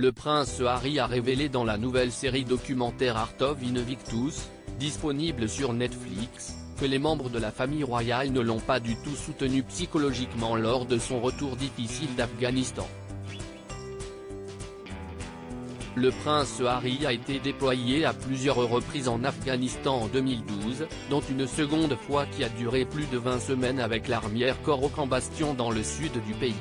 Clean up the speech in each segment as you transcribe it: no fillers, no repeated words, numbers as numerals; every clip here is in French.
le prince Harry a révélé dans la nouvelle série documentaire Art of Invictus, disponible sur Netflix, que les membres de la famille royale ne l'ont pas du tout soutenu psychologiquement lors de son retour difficile d'Afghanistan. Le prince Harry a été déployé à plusieurs reprises en Afghanistan en 2012, dont une seconde fois qui a duré plus de 20 semaines avec l'armée Corps au camp Bastion dans le sud du pays.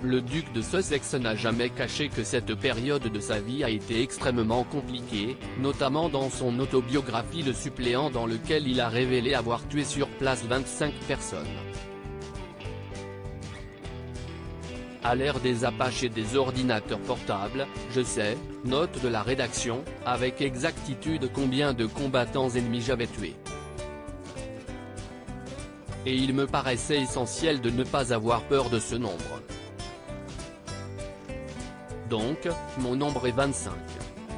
Le duc de Sussex n'a jamais caché que cette période de sa vie a été extrêmement compliquée, notamment dans son autobiographie Le Suppléant dans lequel il a révélé avoir tué sur place 25 personnes. À l'ère des Apaches et des ordinateurs portables, je sais, note de la rédaction, avec exactitude combien de combattants ennemis j'avais tués. Et il me paraissait essentiel de ne pas avoir peur de ce nombre. Donc, mon nombre est 25.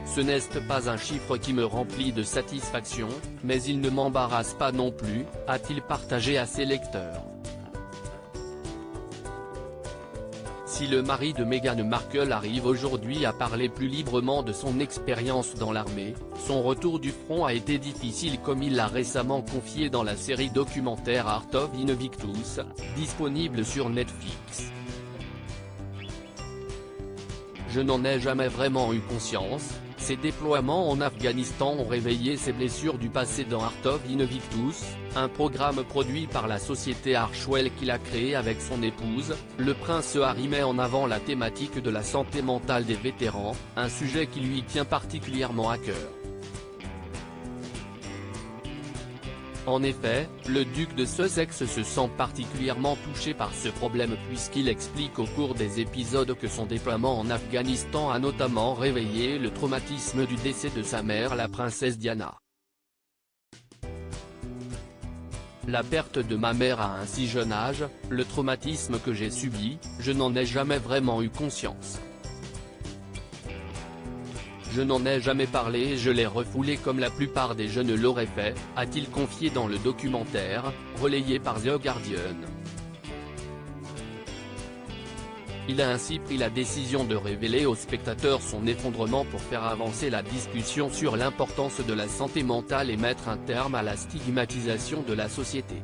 Ce n'est pas un chiffre qui me remplit de satisfaction, mais il ne m'embarrasse pas non plus, a-t-il partagé à ses lecteurs. Si le mari de Meghan Markle arrive aujourd'hui à parler plus librement de son expérience dans l'armée, son retour du front a été difficile comme il l'a récemment confié dans la série documentaire Art of Invictus, disponible sur Netflix. Je n'en ai jamais vraiment eu conscience, ses déploiements en Afghanistan ont réveillé ses blessures du passé dans Art of Invictus, un programme produit par la société Archwell qu'il a créé avec son épouse. Le prince Harry met en avant la thématique de la santé mentale des vétérans, un sujet qui lui tient particulièrement à cœur. En effet, le duc de Sussex se sent particulièrement touché par ce problème puisqu'il explique au cours des épisodes que son déploiement en Afghanistan a notamment réveillé le traumatisme du décès de sa mère la princesse Diana. La perte de ma mère à un si jeune âge, le traumatisme que j'ai subi, je n'en ai jamais vraiment eu conscience. Je n'en ai jamais parlé et je l'ai refoulé comme la plupart des jeunes l'auraient fait, a-t-il confié dans le documentaire, relayé par The Guardian. Il a ainsi pris la décision de révéler aux spectateurs son effondrement pour faire avancer la discussion sur l'importance de la santé mentale et mettre un terme à la stigmatisation de la société.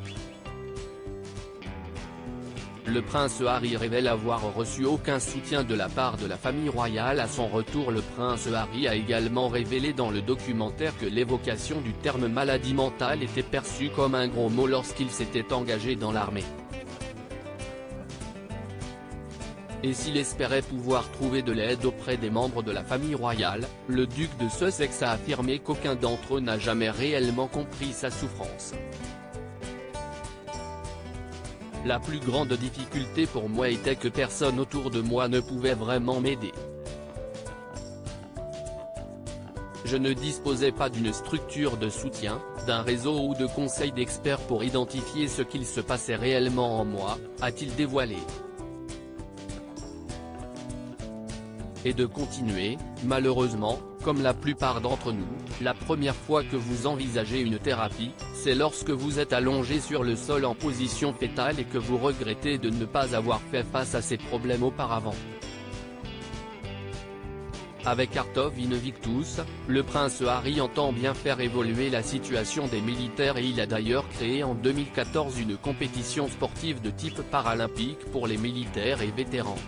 Le prince Harry révèle avoir reçu aucun soutien de la part de la famille royale à son retour. Le prince Harry a également révélé dans le documentaire que l'évocation du terme maladie mentale était perçue comme un gros mot lorsqu'il s'était engagé dans l'armée. Et s'il espérait pouvoir trouver de l'aide auprès des membres de la famille royale, le duc de Sussex a affirmé qu'aucun d'entre eux n'a jamais réellement compris sa souffrance. La plus grande difficulté pour moi était que personne autour de moi ne pouvait vraiment m'aider. Je ne disposais pas d'une structure de soutien, d'un réseau ou de conseils d'experts pour identifier ce qu'il se passait réellement en moi, a-t-il dévoilé. Et de continuer, malheureusement, comme la plupart d'entre nous, la première fois que vous envisagez une thérapie, c'est lorsque vous êtes allongé sur le sol en position fétale et que vous regrettez de ne pas avoir fait face à ces problèmes auparavant. Avec Art of Invictus, le prince Harry entend bien faire évoluer la situation des militaires et il a d'ailleurs créé en 2014 une compétition sportive de type paralympique pour les militaires et vétérans.